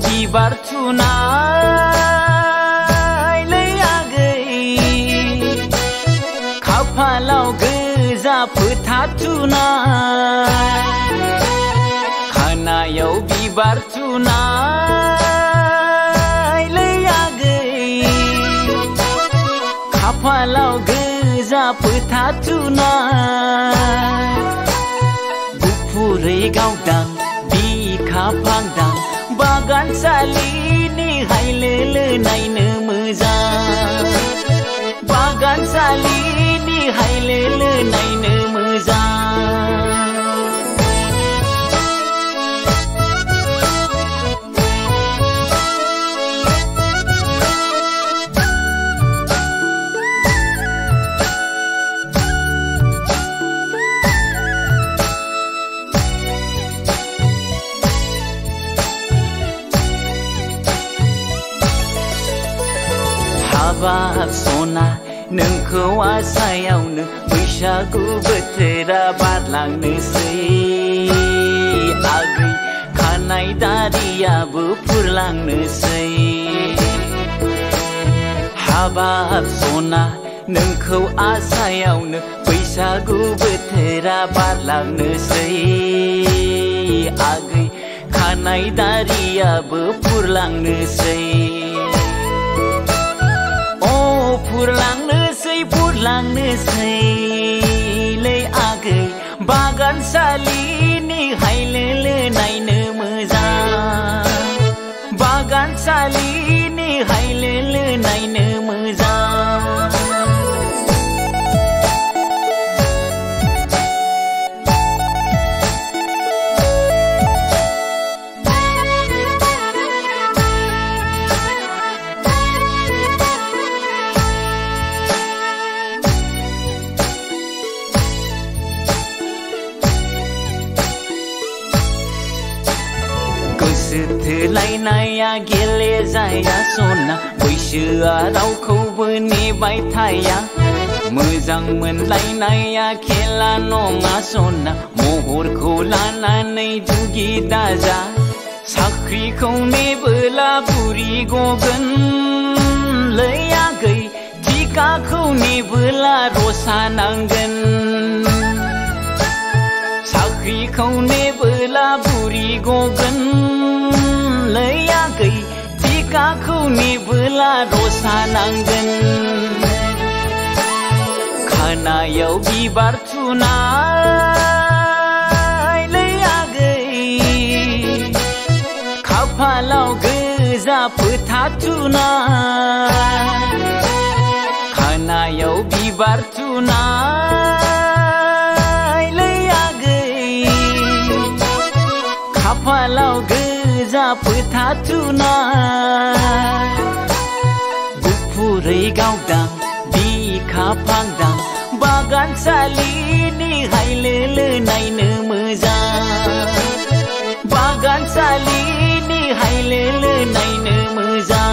बिबार थुनायलै आगै खाफालाव गोजा फोथा थुनाय खानायाव बिबार थुनायलै आगै खाफालाव गोजा फोथा थुनाय गुफुरै गावदां बिखा फांदां बागानसालिनि हायलोलो नायनो मोजां बागानसालिनि हायलोलो नायनो मोजां हाबाब सना नोंखौ आसायावनो बैसागु बोथोरा बारलांनोसै आगै खानाय दारियाबो फुरलांनोसै हाबाब सना नोंखौ आसायावनो बैसागु बोथोरा बारलांनोसै आगै खानाय दारियाबो फुरलांनोसै फुरलांनोसैलै आगै बागानसालिनि हायलोलो नायनो मोजां बागानसालिनि हायलोलो नायनो मोजां थोलायनाया गेले जाया सना बैसोआ रावखौबो नेबाय थाया मोजां मोनलायनाया खेला नङा सना महरखौ लानानै दुगि दाजा साख्रिखौ नेबोला बुरि गगोनलै आगै टिकाखौ नेबोला रसा नांगोन साख्रिखौ नेबोला बुरि गगोनलै आगै टिकाखौ नेबोला रसा नांगोन खानायाव बिबार थुनायलै आगै खाफालाव गोजा फोथा थुनाय खानायाव बिबार थुनायलै आगै खाफालाव गोजा फोथा थुनाय गुफुरै गावदां बिखा फांदां बागानसालिनि हायलोलो नायनो मोजां बागानसालिनि हायलोलो नायनो मोजां